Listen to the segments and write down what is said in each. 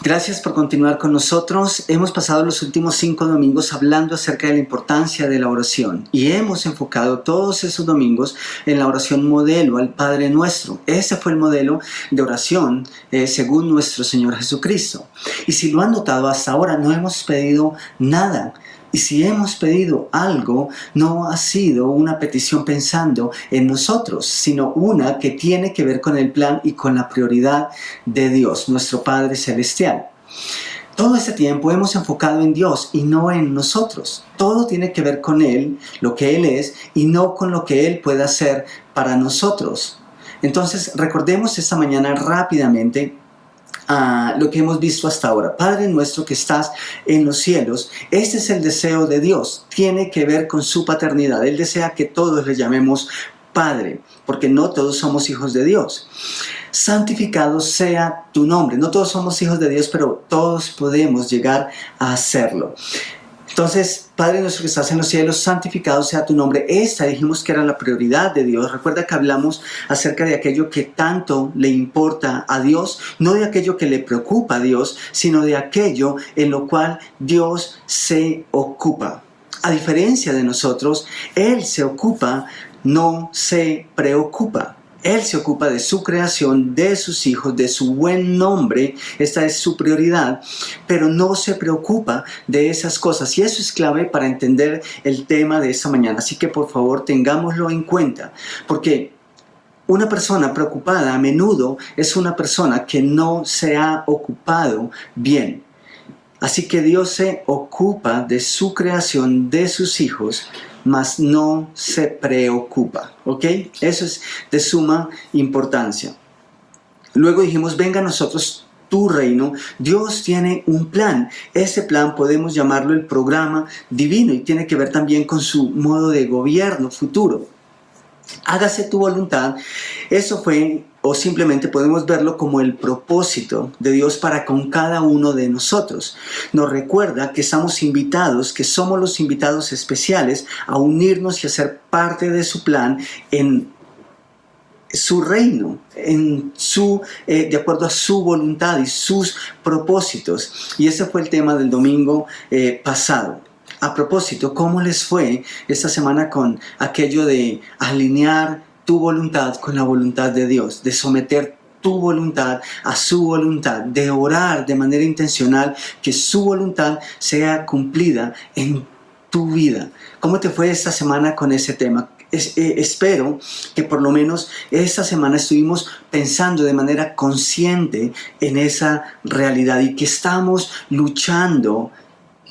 Gracias por continuar con nosotros. Hemos pasado los últimos 5 domingos hablando acerca de la importancia de la oración y hemos enfocado todos esos domingos en la oración modelo al Padre Nuestro. Ese fue el modelo de oración según nuestro Señor Jesucristo. Y si lo han notado, hasta ahora no hemos pedido nada. Y si hemos pedido algo, no ha sido una petición pensando en nosotros, sino una que tiene que ver con el plan y con la prioridad de Dios, nuestro Padre Celestial. Todo este tiempo hemos enfocado en Dios y no en nosotros. Todo tiene que ver con Él, lo que Él es, y no con lo que Él puede hacer para nosotros. Entonces, recordemos esta mañana rápidamente lo que hemos visto hasta ahora. Padre nuestro que estás en los cielos, este es el deseo de Dios, tiene que ver con su paternidad. Él desea que todos le llamemos Padre, porque no todos somos hijos de Dios. Santificado sea tu nombre. No todos somos hijos de Dios, pero todos podemos llegar a hacerlo. Entonces, Padre nuestro que estás en los cielos, santificado sea tu nombre. Esta dijimos que era la prioridad de Dios. Recuerda que hablamos acerca de aquello que tanto le importa a Dios, no de aquello que le preocupa a Dios, sino de aquello en lo cual Dios se ocupa. A diferencia de nosotros, Él se ocupa, no se preocupa. Él se ocupa de su creación, de sus hijos, de su buen nombre. Esta es su prioridad, pero no se preocupa de esas cosas. Y eso es clave para entender el tema de esta mañana. Así que por favor tengámoslo en cuenta, porque una persona preocupada a menudo es una persona que no se ha ocupado bien. Así que Dios se ocupa de su creación, de sus hijos, mas no se preocupa, ¿ok? Eso es de suma importancia. Luego dijimos, venga a nosotros tu reino. Dios tiene un plan. Ese plan podemos llamarlo el programa divino y tiene que ver también con su modo de gobierno futuro. Hágase tu voluntad. Eso fue, o simplemente podemos verlo como el propósito de Dios para con cada uno de nosotros. Nos recuerda que estamos invitados, que somos los invitados especiales a unirnos y a ser parte de su plan en su reino, de acuerdo a su voluntad y sus propósitos. Y ese fue el tema del domingo pasado. A propósito, ¿cómo les fue esta semana con aquello de alinear tu voluntad con la voluntad de Dios, de someter tu voluntad a su voluntad, de orar de manera intencional que su voluntad sea cumplida en tu vida? ¿Cómo te fue esta semana con ese tema? Espero que por lo menos esta semana estuvimos pensando de manera consciente en esa realidad y que estamos luchando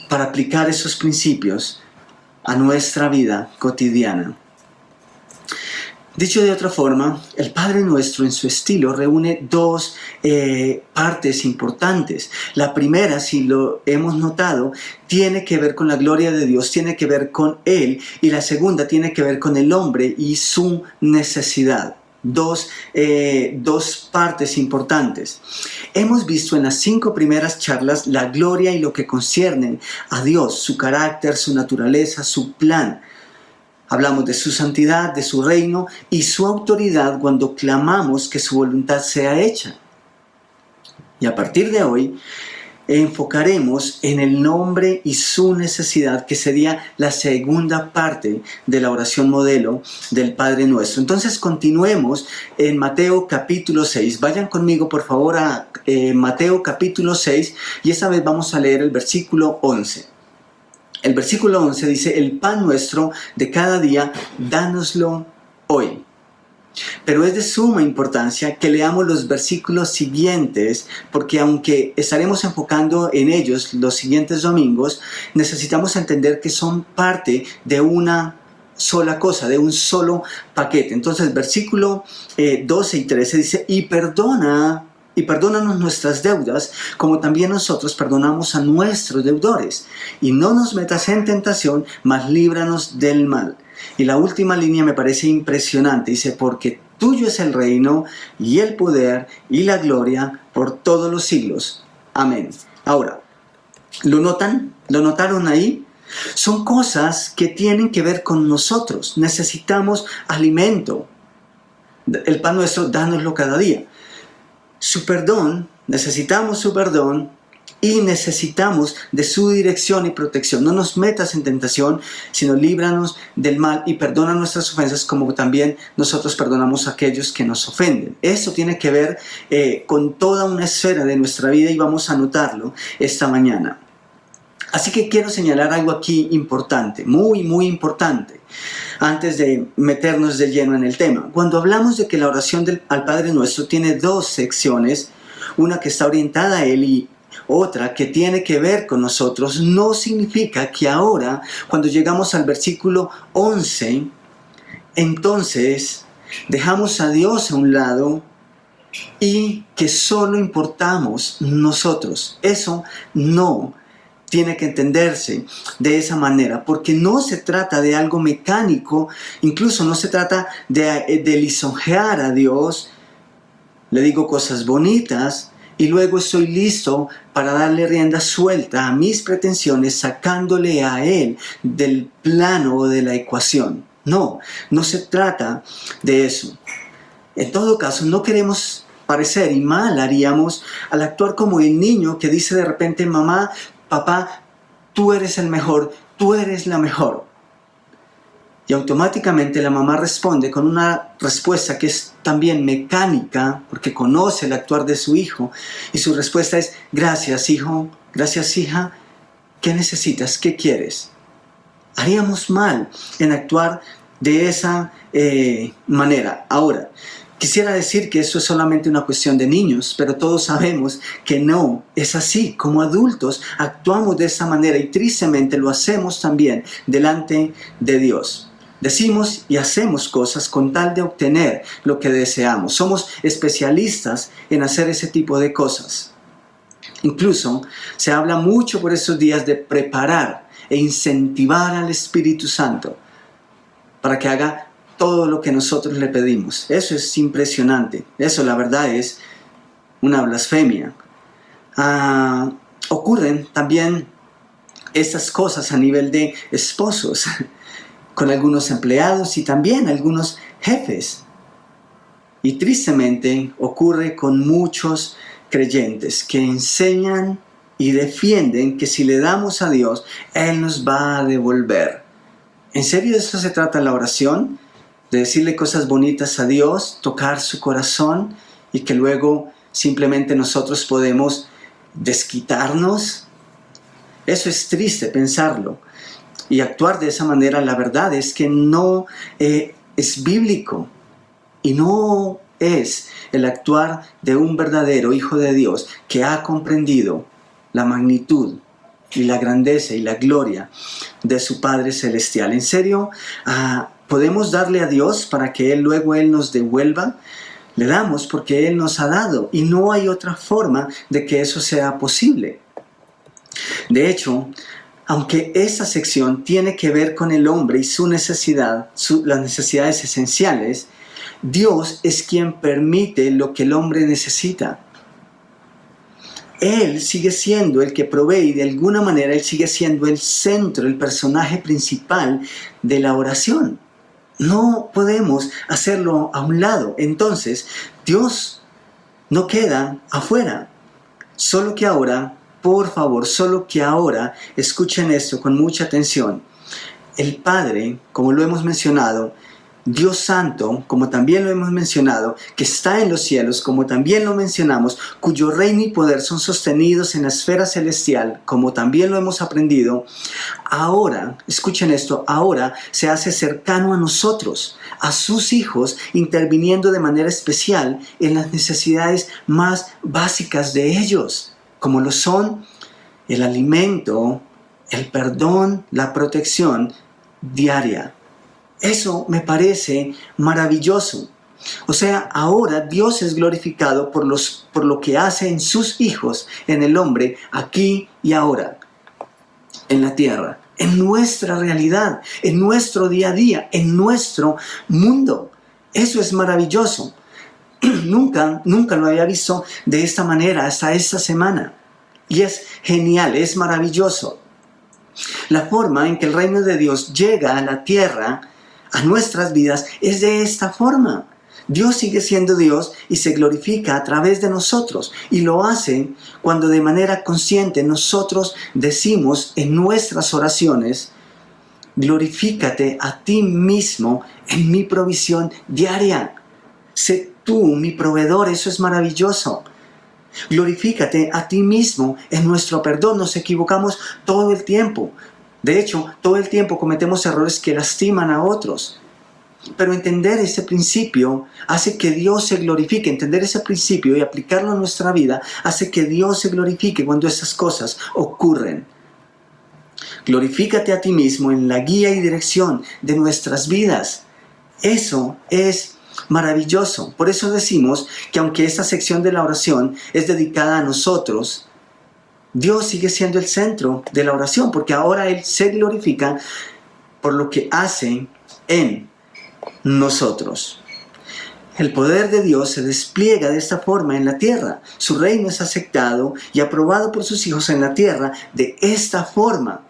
para aplicar esos principios a nuestra vida cotidiana. Dicho de otra forma, el Padre Nuestro en su estilo reúne dos partes importantes. La primera, si lo hemos notado, tiene que ver con la gloria de Dios, tiene que ver con Él, y la segunda tiene que ver con el hombre y su necesidad. Dos partes importantes. Hemos visto en las 5 primeras charlas la gloria y lo que conciernen a Dios, su carácter, su naturaleza, su plan. Hablamos de su santidad, de su reino y su autoridad cuando clamamos que su voluntad sea hecha. Y a partir de hoy enfocaremos en el nombre y su necesidad, que sería la segunda parte de la oración modelo del Padre Nuestro. Entonces continuemos en Mateo capítulo 6. Vayan conmigo por favor a Mateo capítulo 6 y esta vez vamos a leer el versículo 11. El versículo 11 dice, el pan nuestro de cada día, dánoslo hoy. Pero es de suma importancia que leamos los versículos siguientes, porque aunque estaremos enfocando en ellos los siguientes domingos, necesitamos entender que son parte de una sola cosa, de un solo paquete. Entonces, versículo 12 y 13 dice, y perdónanos nuestras deudas, como también nosotros perdonamos a nuestros deudores. Y no nos metas en tentación, mas líbranos del mal. Y la última línea me parece impresionante. Dice, porque tuyo es el reino y el poder y la gloria por todos los siglos. Amén. Ahora, ¿lo notan? ¿Lo notaron ahí? Son cosas que tienen que ver con nosotros. Necesitamos alimento. El pan nuestro, dánoslo cada día. Su perdón, necesitamos su perdón y necesitamos de su dirección y protección. No nos metas en tentación, sino líbranos del mal y perdona nuestras ofensas como también nosotros perdonamos a aquellos que nos ofenden. Eso tiene que ver con toda una esfera de nuestra vida y vamos a notarlo esta mañana. Así que quiero señalar algo aquí importante, muy, muy importante, antes de meternos de lleno en el tema. Cuando hablamos de que la oración al Padre Nuestro tiene dos secciones, una que está orientada a Él y otra que tiene que ver con nosotros, no significa que ahora, cuando llegamos al versículo 11, entonces dejamos a Dios a un lado y que solo importamos nosotros. Eso no tiene que entenderse de esa manera, porque no se trata de algo mecánico, incluso no se trata de lisonjear a Dios. Le digo cosas bonitas y luego estoy listo para darle rienda suelta a mis pretensiones, sacándole a Él del plano o de la ecuación. No, no se trata de eso. En todo caso, no queremos parecer, y mal haríamos al actuar como el niño que dice de repente: mamá, papá, tú eres el mejor, tú eres la mejor. Y automáticamente la mamá responde con una respuesta que es también mecánica, porque conoce el actuar de su hijo. Y su respuesta es: gracias, hijo, gracias, hija. ¿Qué necesitas? ¿Qué quieres? Haríamos mal en actuar de esa manera. Ahora, quisiera decir que eso es solamente una cuestión de niños, pero todos sabemos que no es así. Como adultos actuamos de esa manera y tristemente lo hacemos también delante de Dios. Decimos y hacemos cosas con tal de obtener lo que deseamos. Somos especialistas en hacer ese tipo de cosas. Incluso se habla mucho por estos días de preparar e incentivar al Espíritu Santo para que haga todo lo que nosotros le pedimos. Eso es impresionante. Eso, la verdad, es una blasfemia. Ocurren también estas cosas a nivel de esposos, con algunos empleados y también algunos jefes. Y tristemente ocurre con muchos creyentes que enseñan y defienden que si le damos a Dios, Él nos va a devolver. ¿En serio de eso se trata la oración? De decirle cosas bonitas a Dios, tocar su corazón y que luego simplemente nosotros podemos desquitarnos. Eso es triste pensarlo. Y actuar de esa manera, la verdad es que no es bíblico y no es el actuar de un verdadero hijo de Dios que ha comprendido la magnitud y la grandeza y la gloria de su Padre Celestial. ¿En serio? ¿Podemos darle a Dios para que luego Él nos devuelva? Le damos porque Él nos ha dado y no hay otra forma de que eso sea posible. De hecho, aunque esa sección tiene que ver con el hombre y su necesidad, las necesidades esenciales, Dios es quien permite lo que el hombre necesita. Él sigue siendo el que provee y de alguna manera Él sigue siendo el centro, el personaje principal de la oración. No podemos hacerlo a un lado. Entonces, Dios no queda afuera. Solo que ahora, por favor, solo que ahora, escuchen esto con mucha atención. El Padre, como lo hemos mencionado, Dios Santo, como también lo hemos mencionado, que está en los cielos, como también lo mencionamos, cuyo reino y poder son sostenidos en la esfera celestial, como también lo hemos aprendido, ahora, escuchen esto, ahora se hace cercano a nosotros, a sus hijos, interviniendo de manera especial en las necesidades más básicas de ellos, como lo son el alimento, el perdón, la protección diaria. Eso me parece maravilloso. O sea, ahora Dios es glorificado por lo que hace en sus hijos, en el hombre, aquí y ahora, en la tierra, en nuestra realidad, en nuestro día a día, en nuestro mundo. Eso es maravilloso. Nunca lo había visto de esta manera hasta esta semana. Y es genial, es maravilloso. La forma en que el reino de Dios llega a la tierra, a nuestras vidas, es de esta forma. Dios sigue siendo Dios y se glorifica a través de nosotros. Y lo hace cuando de manera consciente nosotros decimos en nuestras oraciones: glorifícate a ti mismo en mi provisión diaria. Sé tú mi proveedor, eso es maravilloso. Glorifícate a ti mismo en nuestro perdón. Nos equivocamos todo el tiempo. De hecho, todo el tiempo cometemos errores que lastiman a otros. Pero entender ese principio hace que Dios se glorifique. Entender ese principio y aplicarlo a nuestra vida hace que Dios se glorifique cuando esas cosas ocurren. Glorifícate a ti mismo en la guía y dirección de nuestras vidas. Eso es maravilloso. Por eso decimos que aunque esta sección de la oración es dedicada a nosotros, Dios sigue siendo el centro de la oración, porque ahora Él se glorifica por lo que hace en nosotros. El poder de Dios se despliega de esta forma en la tierra. Su reino es aceptado y aprobado por sus hijos en la tierra de esta forma.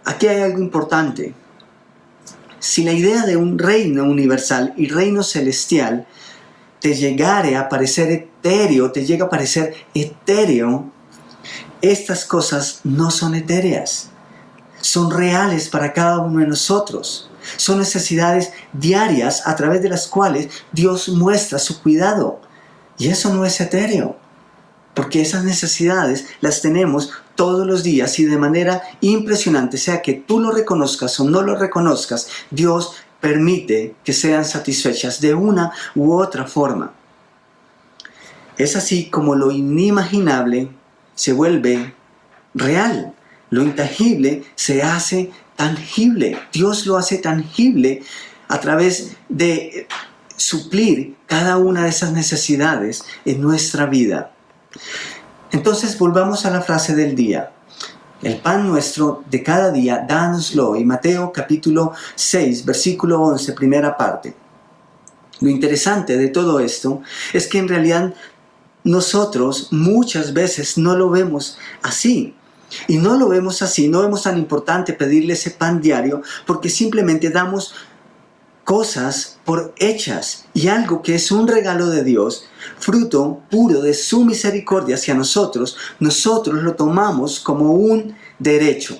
Aquí hay algo importante. Si la idea de un reino universal y reino celestial te llegare a parecer etéreo, estas cosas no son etéreas. Son reales para cada uno de nosotros. Son necesidades diarias a través de las cuales Dios muestra su cuidado. Y eso no es etéreo, porque esas necesidades las tenemos todos los días y de manera impresionante, sea que tú lo reconozcas o no lo reconozcas, Dios permite que sean satisfechas de una u otra forma. Es así como lo inimaginable se vuelve real, lo intangible se hace tangible. Dios lo hace tangible a través de suplir cada una de esas necesidades en nuestra vida. Entonces volvamos a la frase del día. El pan nuestro de cada día, dánoslo hoy. Mateo capítulo 6, versículo 11, primera parte. Lo interesante de todo esto es que en realidad nosotros muchas veces no lo vemos así. Y no lo vemos así, no vemos tan importante pedirle ese pan diario porque simplemente damos cosas por hechas y algo que es un regalo de Dios, fruto puro de su misericordia hacia nosotros, nosotros lo tomamos como un derecho.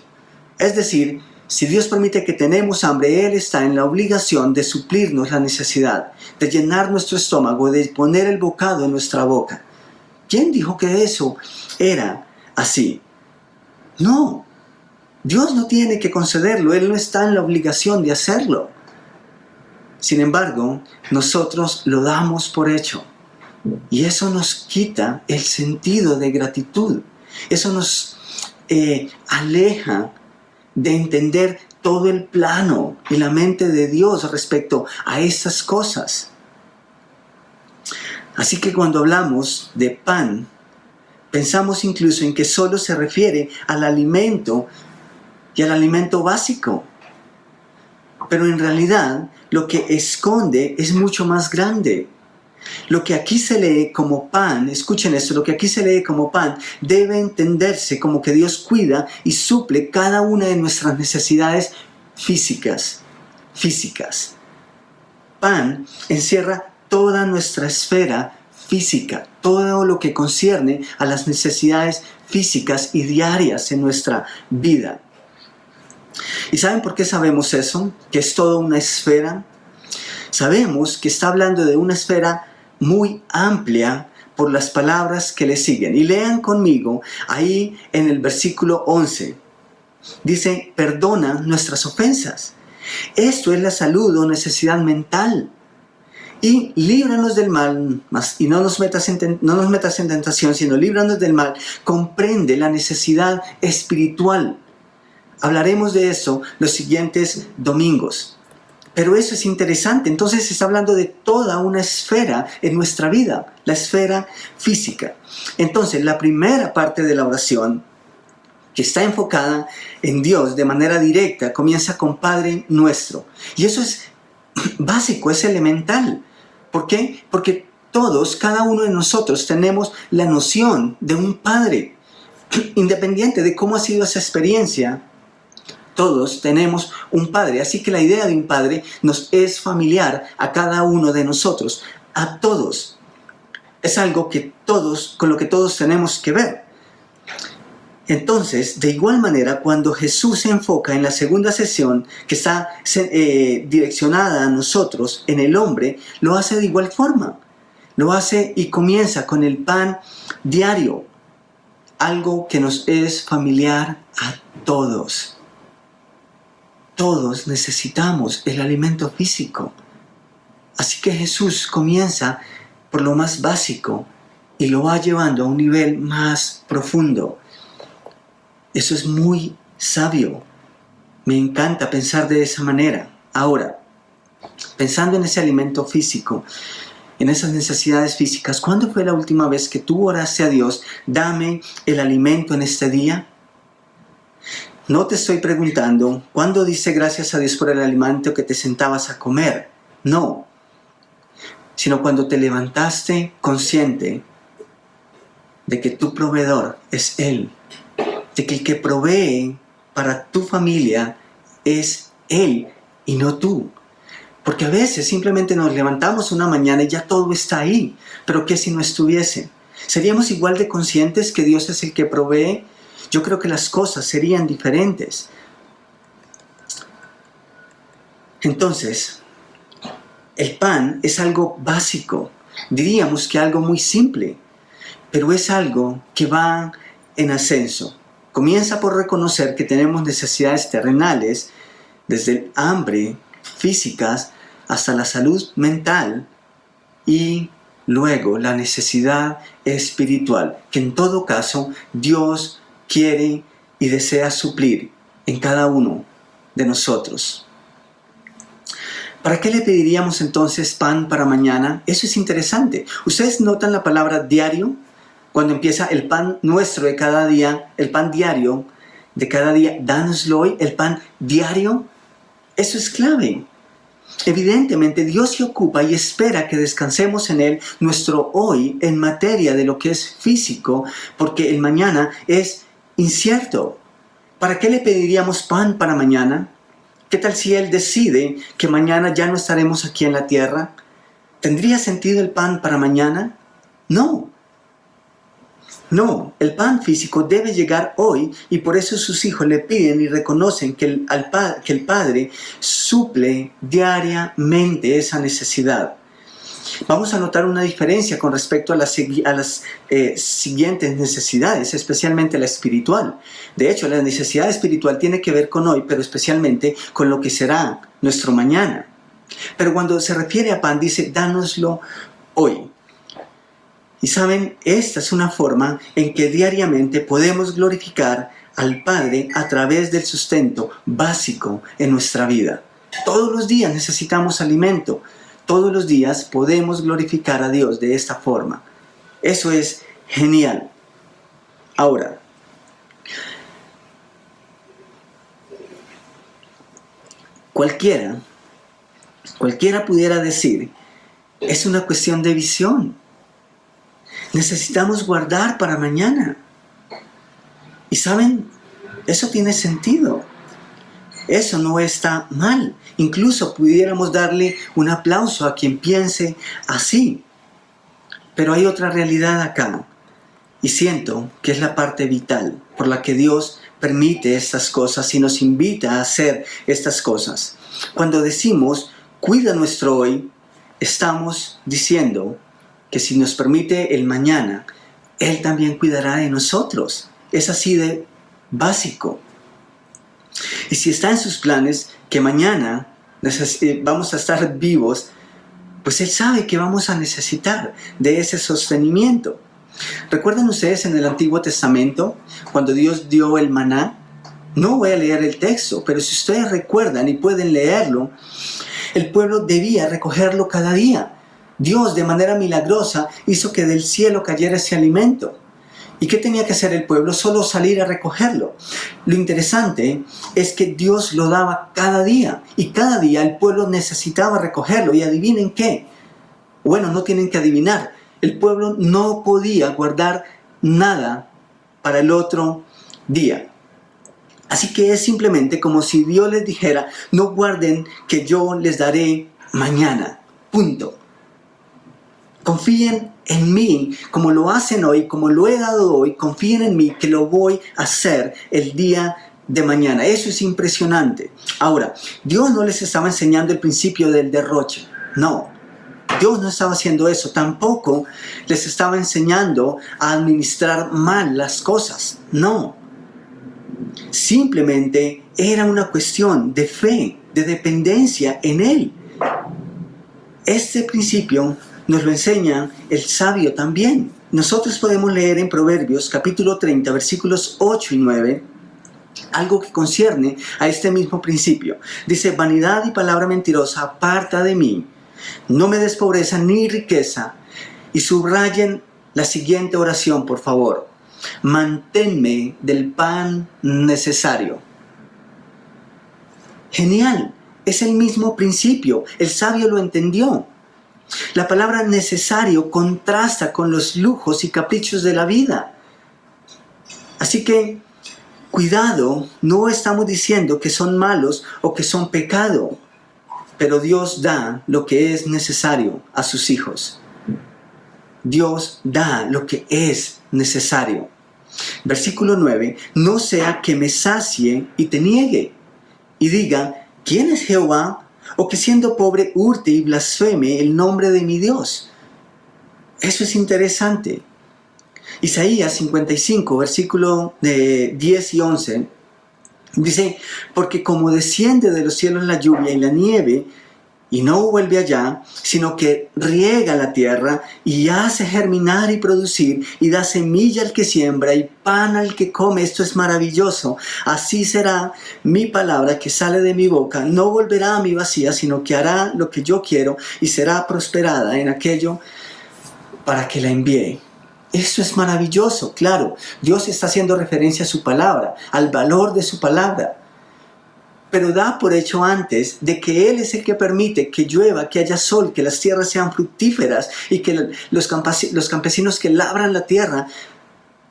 Es decir, si Dios permite que tenemos hambre, Él está en la obligación de suplirnos la necesidad, de llenar nuestro estómago, de poner el bocado en nuestra boca. ¿Quién dijo que eso era así? No, Dios no tiene que concederlo, Él no está en la obligación de hacerlo. Sin embargo, nosotros lo damos por hecho. Y eso nos quita el sentido de gratitud. Eso nos aleja de entender todo el plano y la mente de Dios respecto a estas cosas. Así que cuando hablamos de pan, pensamos incluso en que solo se refiere al alimento y al alimento básico. Pero en realidad lo que esconde es mucho más grande. Lo que aquí se lee como pan, escuchen esto, lo que aquí se lee como pan debe entenderse como que Dios cuida y suple cada una de nuestras necesidades físicas. Pan encierra toda nuestra esfera física, todo lo que concierne a las necesidades físicas y diarias en nuestra vida. ¿Y saben por qué sabemos eso? Que es toda una esfera. Sabemos que está hablando de una esfera muy amplia por las palabras que le siguen. Y lean conmigo ahí en el versículo 11. Dice, perdona nuestras ofensas. Esto es la salud o necesidad mental. Y líbranos del mal, y no nos metas en tentación, sino líbranos del mal. Comprende la necesidad espiritual. Hablaremos de eso los siguientes domingos. Pero eso es interesante. Entonces se está hablando de toda una esfera en nuestra vida, la esfera física. Entonces la primera parte de la oración, que está enfocada en Dios de manera directa, comienza con Padre Nuestro. Y eso es básico, es elemental. ¿Por qué? Porque todos, cada uno de nosotros tenemos la noción de un Padre. Independiente de cómo ha sido esa experiencia, Todos tenemos un padre, así que la idea de un padre nos es familiar a cada uno de nosotros, a todos. Es algo que todos, con lo que todos tenemos que ver. Entonces, de igual manera, cuando Jesús se enfoca en la segunda sesión, que está direccionada a nosotros, en el hombre, lo hace de igual forma. Lo hace y comienza con el pan diario, algo que nos es familiar a todos. Todos necesitamos el alimento físico. Así que Jesús comienza por lo más básico y lo va llevando a un nivel más profundo. Eso es muy sabio. Me encanta pensar de esa manera. Ahora, pensando en ese alimento físico, en esas necesidades físicas, ¿cuándo fue la última vez que tú oraste a Dios, dame el alimento en este día? No te estoy preguntando, ¿cuándo dice gracias a Dios por el alimento que te sentabas a comer? No, sino cuando te levantaste consciente de que tu proveedor es Él, de que el que provee para tu familia es Él y no tú. Porque a veces simplemente nos levantamos una mañana y ya todo está ahí. Pero ¿qué si no estuviese? ¿Seríamos igual de conscientes que Dios es el que provee? Yo creo que las cosas serían diferentes. Entonces, el pan es algo básico. Diríamos que algo muy simple. Pero es algo que va en ascenso. Comienza por reconocer que tenemos necesidades terrenales, desde el hambre, físicas, hasta la salud mental y luego la necesidad espiritual, que en todo caso Dios quiere y desea suplir en cada uno de nosotros. ¿Para qué le pediríamos entonces pan para mañana? Eso es interesante. ¿Ustedes notan la palabra diario? Cuando empieza el pan nuestro de cada día, el pan diario de cada día, dánoslo hoy, el pan diario. Eso es clave. Evidentemente Dios se ocupa y espera que descansemos en Él nuestro hoy en materia de lo que es físico, porque el mañana es incierto. ¿Para qué le pediríamos pan para mañana? ¿Qué tal si Él decide que mañana ya no estaremos aquí en la tierra? ¿Tendría sentido el pan para mañana? No. No, el pan físico debe llegar hoy y por eso sus hijos le piden y reconocen que el Padre suple diariamente esa necesidad. Vamos a notar una diferencia con respecto a las siguientes necesidades, especialmente la espiritual. De hecho, la necesidad espiritual tiene que ver con hoy, pero especialmente con lo que será nuestro mañana. Pero cuando se refiere a pan, dice, dánoslo hoy. Y saben, esta es una forma en que diariamente podemos glorificar al Padre a través del sustento básico en nuestra vida. Todos los días necesitamos alimento. Todos los días podemos glorificar a Dios de esta forma. Eso es genial. Ahora, cualquiera pudiera decir, es una cuestión de visión. Necesitamos guardar para mañana. Y saben, eso tiene sentido. Eso no está mal. Incluso pudiéramos darle un aplauso a quien piense así. Pero hay otra realidad acá. Y siento que es la parte vital por la que Dios permite estas cosas y nos invita a hacer estas cosas. Cuando decimos, cuida nuestro hoy, estamos diciendo que si nos permite el mañana, Él también cuidará de nosotros. Es así de básico. Y si está en sus planes que mañana vamos a estar vivos, pues Él sabe que vamos a necesitar de ese sostenimiento. ¿Recuerdan ustedes en el Antiguo Testamento cuando Dios dio el maná? No voy a leer el texto, pero si ustedes recuerdan y pueden leerlo, el pueblo debía recogerlo cada día. Dios de manera milagrosa hizo que del cielo cayera ese alimento. ¿Y qué tenía que hacer el pueblo? Solo salir a recogerlo. Lo interesante es que Dios lo daba cada día. Y cada día el pueblo necesitaba recogerlo. ¿Y adivinen qué? Bueno, no tienen que adivinar. El pueblo no podía guardar nada para el otro día. Así que es simplemente como si Dios les dijera, no guarden que yo les daré mañana. Punto. Confíen en mí como lo hacen hoy, como lo he dado hoy. Confíen en mí que lo voy a hacer el día de mañana. Eso es impresionante. Ahora, Dios no les estaba enseñando el principio del derroche. No. Dios no estaba haciendo eso. Tampoco les estaba enseñando a administrar mal las cosas. No. Simplemente era una cuestión de fe, de dependencia en Él. Este principio nos lo enseña el sabio también. Nosotros podemos leer en Proverbios capítulo 30, versículos 8 y 9, algo que concierne a este mismo principio. Dice, vanidad y palabra mentirosa aparta de mí. No me des pobreza ni riqueza. Y subrayen la siguiente oración, por favor. Manténme del pan necesario. Genial, es el mismo principio. El sabio lo entendió. La palabra necesario contrasta con los lujos y caprichos de la vida. Así que, cuidado, no estamos diciendo que son malos o que son pecado, pero Dios da lo que es necesario a sus hijos. Dios da lo que es necesario. Versículo 9, no sea que me sacie y te niegue, y diga, ¿quién es Jehová? O que siendo pobre hurte y blasfeme el nombre de mi Dios. Eso es interesante. Isaías 55, versículo 10 y 11, dice, porque como desciende de los cielos la lluvia y la nieve, y no vuelve allá, sino que riega la tierra y hace germinar y producir, y da semilla al que siembra y pan al que come. Esto es maravilloso. Así será mi palabra que sale de mi boca. No volverá a mí vacía, sino que hará lo que yo quiero y será prosperada en aquello para que la envíe. Eso es maravilloso, claro. Dios está haciendo referencia a su palabra, al valor de su palabra. Pero da por hecho antes de que Él es el que permite que llueva, que haya sol, que las tierras sean fructíferas y que los campesinos que labran la tierra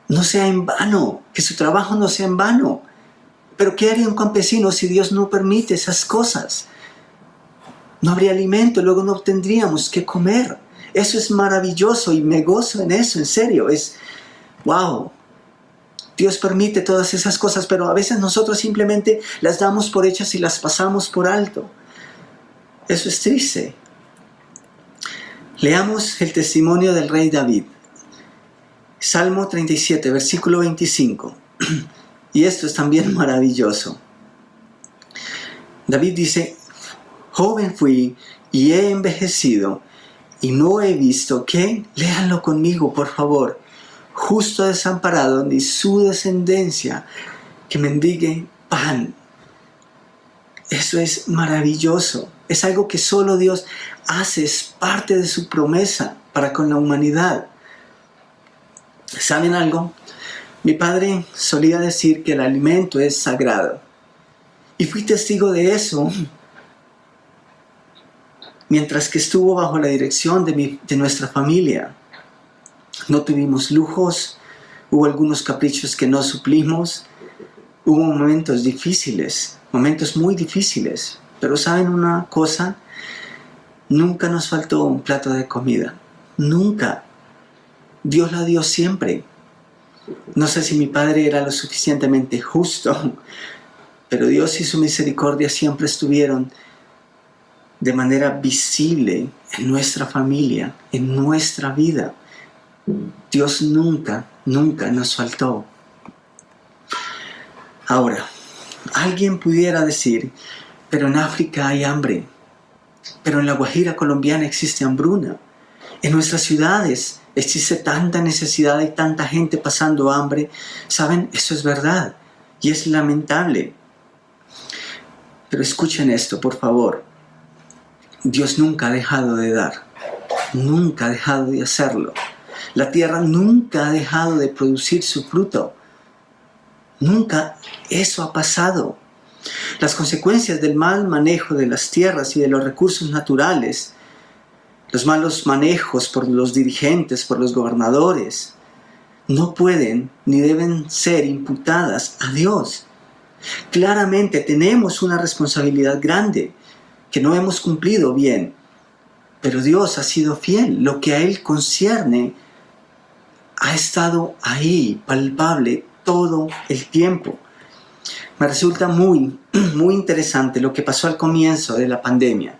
no sea en vano, que su trabajo no sea en vano. Pero ¿qué haría un campesino si Dios no permite esas cosas? No habría alimento, luego no tendríamos qué comer. Eso es maravilloso y me gozo en eso, en serio. Es wow. Dios permite todas esas cosas, pero a veces nosotros simplemente las damos por hechas y las pasamos por alto. Eso es triste. Leamos el testimonio del rey David. Salmo 37, versículo 25. Y esto es también maravilloso. David dice, joven fui y he envejecido y no he visto que, léanlo conmigo por favor, justo desamparado ni su descendencia que mendigue pan. Eso es maravilloso. Es algo que solo Dios hace, es parte de su promesa para con la humanidad. ¿Saben algo? Mi padre solía decir que el alimento es sagrado. Y fui testigo de eso mientras que estuvo bajo la dirección de nuestra familia. No tuvimos lujos, hubo algunos caprichos que no suplimos, hubo momentos difíciles, momentos muy difíciles. Pero ¿saben una cosa? Nunca nos faltó un plato de comida. Nunca. Dios la dio siempre. No sé si mi padre era lo suficientemente justo, pero Dios y su misericordia siempre estuvieron de manera visible en nuestra familia, en nuestra vida. Dios nunca, nunca nos faltó. Ahora, alguien pudiera decir, pero en África hay hambre, pero en la Guajira colombiana existe hambruna, en nuestras ciudades existe tanta necesidad y tanta gente pasando hambre. ¿Saben? Eso es verdad y es lamentable. Pero escuchen esto, por favor. Dios nunca ha dejado de dar, nunca ha dejado de hacerlo. La tierra nunca ha dejado de producir su fruto. Nunca eso ha pasado. Las consecuencias del mal manejo de las tierras y de los recursos naturales, los malos manejos por los dirigentes, por los gobernadores, no pueden ni deben ser imputadas a Dios. Claramente tenemos una responsabilidad grande que no hemos cumplido bien, pero Dios ha sido fiel. Lo que a Él concierne ha estado ahí, palpable, todo el tiempo. Me resulta muy interesante lo que pasó al comienzo de la pandemia.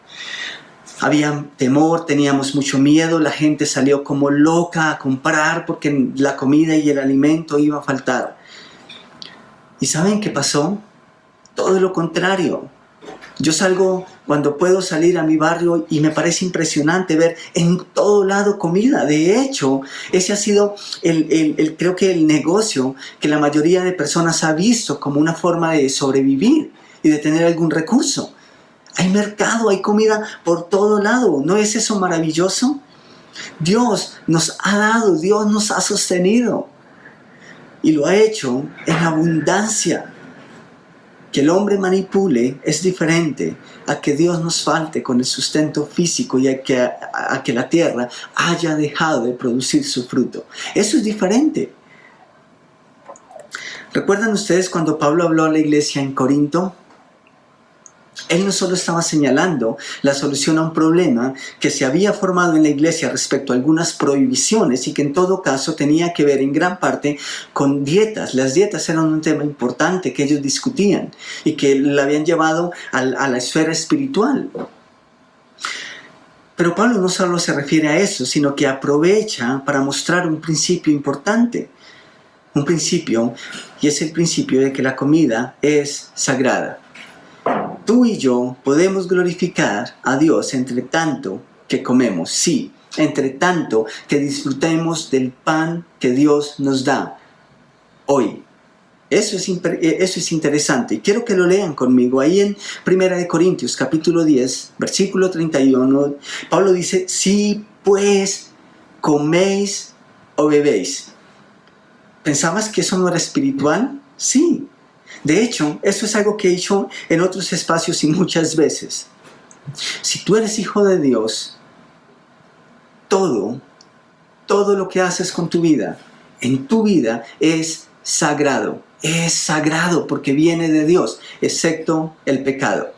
Había temor, teníamos mucho miedo, la gente salió como loca a comprar porque la comida y el alimento iba a faltar. ¿Y saben qué pasó? Todo lo contrario. Yo salgo cuando puedo salir a mi barrio y me parece impresionante ver en todo lado comida. De hecho, ese ha sido creo que el negocio que la mayoría de personas ha visto como una forma de sobrevivir y de tener algún recurso. Hay mercado, hay comida por todo lado. ¿No es eso maravilloso? Dios nos ha dado, Dios nos ha sostenido. Y lo ha hecho en abundancia. Que el hombre manipule es diferente a que Dios nos falte con el sustento físico y a que la tierra haya dejado de producir su fruto. Eso es diferente. ¿Recuerdan ustedes cuando Pablo habló a la iglesia en Corinto? Él no solo estaba señalando la solución a un problema que se había formado en la iglesia respecto a algunas prohibiciones y que en todo caso tenía que ver en gran parte con dietas. Las dietas eran un tema importante que ellos discutían y que la habían llevado a la esfera espiritual. Pero Pablo no solo se refiere a eso, sino que aprovecha para mostrar un principio importante. Un principio, y es el principio de que la comida es sagrada. Tú y yo podemos glorificar a Dios entre tanto que comemos, sí, entre tanto que disfrutemos del pan que Dios nos da hoy. Eso es interesante. Quiero que lo lean conmigo. Ahí en 1 Corintios capítulo 10, versículo 31, Pablo dice, si pues coméis o bebéis. ¿Pensabas que eso no era espiritual? Sí. De hecho, eso es algo que he dicho en otros espacios y muchas veces. Si tú eres hijo de Dios, todo lo que haces con tu vida, en tu vida, es sagrado. Es sagrado porque viene de Dios, excepto el pecado.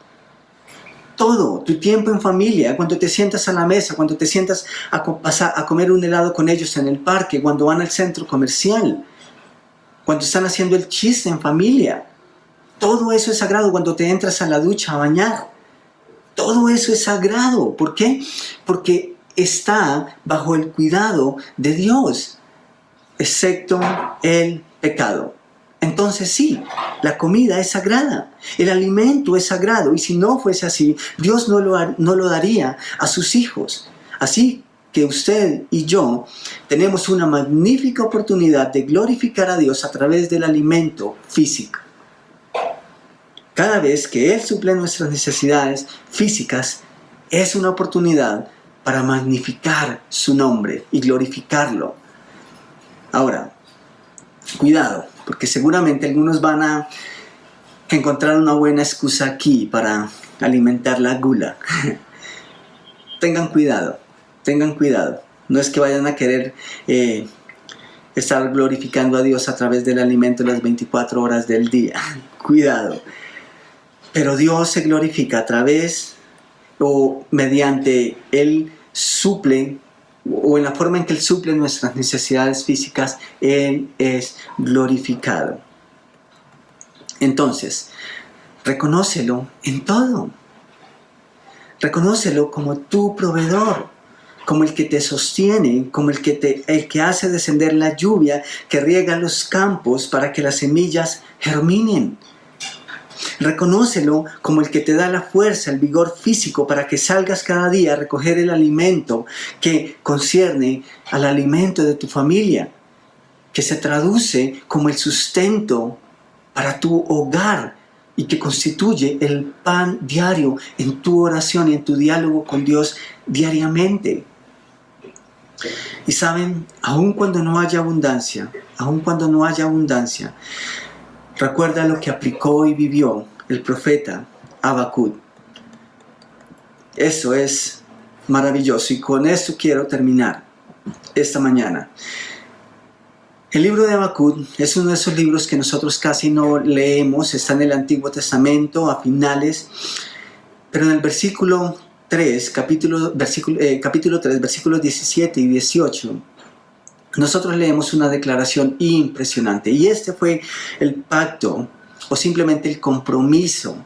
Todo, tu tiempo en familia, cuando te sientas a la mesa, cuando te sientas a comer un helado con ellos en el parque, cuando van al centro comercial, cuando están haciendo el chiste en familia. Todo eso es sagrado cuando te entras a la ducha a bañar. Todo eso es sagrado. ¿Por qué? Porque está bajo el cuidado de Dios, excepto el pecado. Entonces sí, la comida es sagrada, el alimento es sagrado, y si no fuese así, Dios no lo daría a sus hijos. Así que usted y yo tenemos una magnífica oportunidad de glorificar a Dios a través del alimento físico. Cada vez que Él suple nuestras necesidades físicas, es una oportunidad para magnificar su nombre y glorificarlo. Ahora, cuidado, porque seguramente algunos van a encontrar una buena excusa aquí para alimentar la gula. Tengan cuidado. No es que vayan a querer estar glorificando a Dios a través del alimento las 24 horas del día. Cuidado. Pero Dios se glorifica a través o mediante Él suple, o en la forma en que Él suple nuestras necesidades físicas, Él es glorificado. Entonces, reconócelo en todo. Reconócelo como tu proveedor, como el que te sostiene, como el que hace descender la lluvia, que riega los campos para que las semillas germinen. Reconócelo como el que te da la fuerza, el vigor físico para que salgas cada día a recoger el alimento que concierne al alimento de tu familia, que se traduce como el sustento para tu hogar y que constituye el pan diario en tu oración y en tu diálogo con Dios diariamente. Y saben, aun cuando no haya abundancia, recuerda lo que aplicó y vivió el profeta Habacuc. Eso es maravilloso, y con esto quiero terminar esta mañana. El libro de Habacuc es uno de esos libros que nosotros casi no leemos, está en el Antiguo Testamento a finales, pero en el versículo 3, capítulo 3, versículos 17 y 18, nosotros leemos una declaración impresionante. Y este fue el pacto o simplemente el compromiso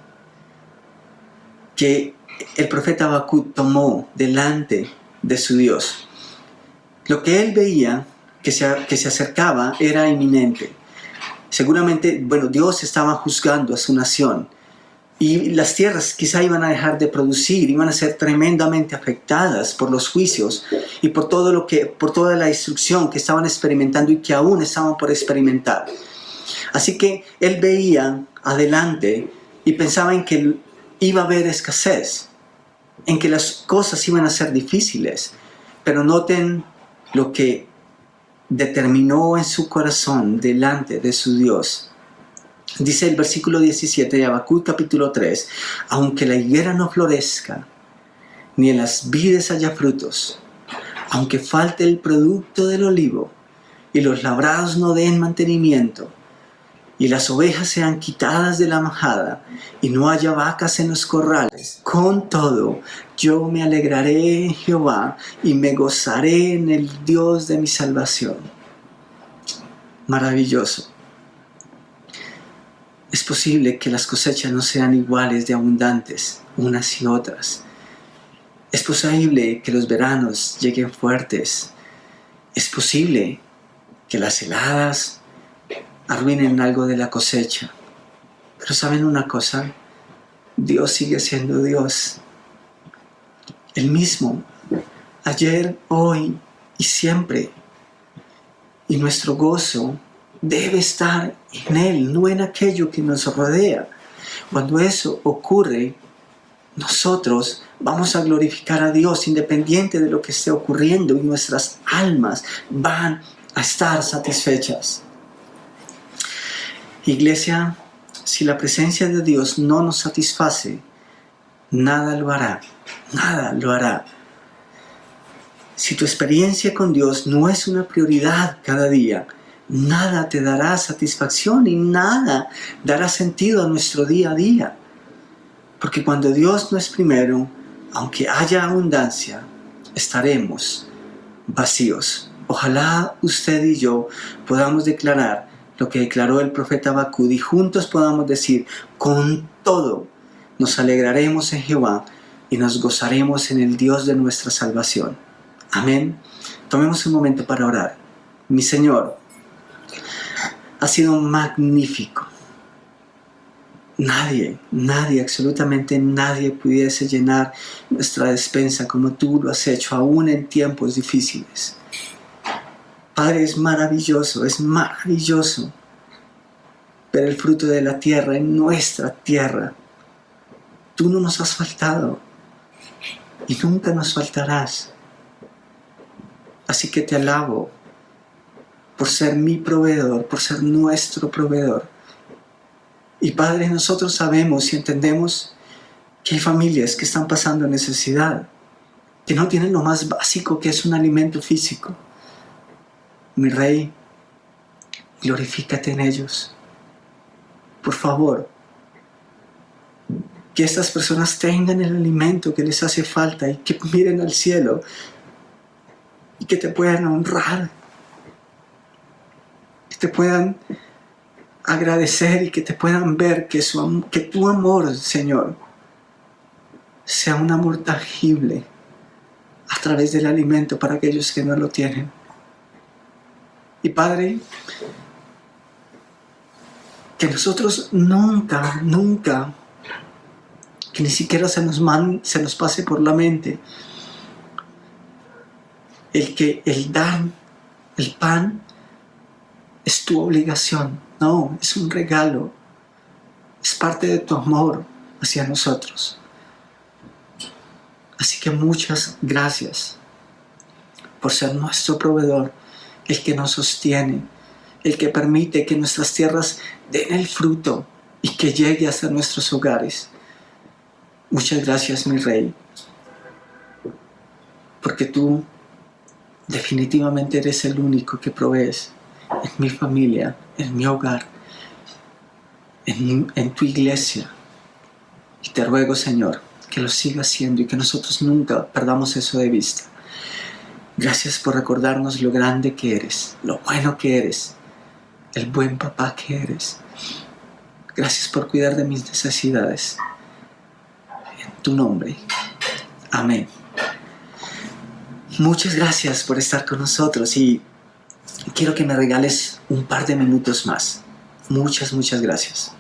que el profeta Habacuc tomó delante de su Dios. Lo que él veía que se acercaba era inminente. Seguramente, Dios estaba juzgando a su nación y las tierras quizá iban a dejar de producir, iban a ser tremendamente afectadas por los juicios y por toda la destrucción que estaban experimentando y que aún estaban por experimentar. Así que él veía adelante y pensaba en que iba a haber escasez, en que las cosas iban a ser difíciles. Pero noten lo que determinó en su corazón delante de su Dios. Dice el versículo 17 de Habacuc capítulo 3, aunque la higuera no florezca, ni en las vides haya frutos, aunque falte el producto del olivo, y los labrados no den mantenimiento, y las ovejas sean quitadas de la majada, y no haya vacas en los corrales, con todo, yo me alegraré en Jehová, y me gozaré en el Dios de mi salvación. Maravilloso. Es posible que las cosechas no sean iguales de abundantes unas y otras. Es posible que los veranos lleguen fuertes. Es posible que las heladas arruinen algo de la cosecha. Pero ¿saben una cosa? Dios sigue siendo Dios. El mismo, ayer, hoy y siempre. Y nuestro gozo debe estar en Él, no en aquello que nos rodea. Cuando eso ocurre, nosotros vamos a glorificar a Dios independiente de lo que esté ocurriendo y nuestras almas van a estar satisfechas. Iglesia, si la presencia de Dios no nos satisface, nada lo hará, nada lo hará. Si tu experiencia con Dios no es una prioridad cada día, nada te dará satisfacción y nada dará sentido a nuestro día a día. Porque cuando Dios no es primero, aunque haya abundancia, estaremos vacíos. Ojalá usted y yo podamos declarar lo que declaró el profeta Habacuc y juntos podamos decir, con todo nos alegraremos en Jehová y nos gozaremos en el Dios de nuestra salvación. Amén. Tomemos un momento para orar. Mi Señor, ha sido magnífico. Nadie, absolutamente nadie pudiese llenar nuestra despensa como tú lo has hecho, aún en tiempos difíciles. Padre, es maravilloso ver el fruto de la tierra en nuestra tierra. Tú no nos has faltado y nunca nos faltarás. Así que te alabo por ser mi proveedor, por ser nuestro proveedor. Y Padre, nosotros sabemos y entendemos que hay familias que están pasando necesidad, que no tienen lo más básico que es un alimento físico. Mi Rey, glorifícate en ellos. Por favor, que estas personas tengan el alimento que les hace falta y que miren al cielo y que te puedan honrar, que te puedan agradecer y que te puedan ver que tu amor, Señor, sea un amor tangible a través del alimento para aquellos que no lo tienen. Y Padre, que nosotros nunca, que ni siquiera se nos pase por la mente el dar el pan es tu obligación. No, es un regalo. Es parte de tu amor hacia nosotros. Así que muchas gracias por ser nuestro proveedor, el que nos sostiene, el que permite que nuestras tierras den el fruto y que llegue hasta nuestros hogares. Muchas gracias, mi Rey, porque tú definitivamente eres el único que provees en mi familia, en mi hogar, en tu iglesia. Y te ruego, Señor, que lo siga haciendo y que nosotros nunca perdamos eso de vista. Gracias por recordarnos lo grande que eres, lo bueno que eres, el buen papá que eres. Gracias por cuidar de mis necesidades. En tu nombre. Amén. Muchas gracias por estar con nosotros y quiero que me regales un par de minutos más. Muchas gracias.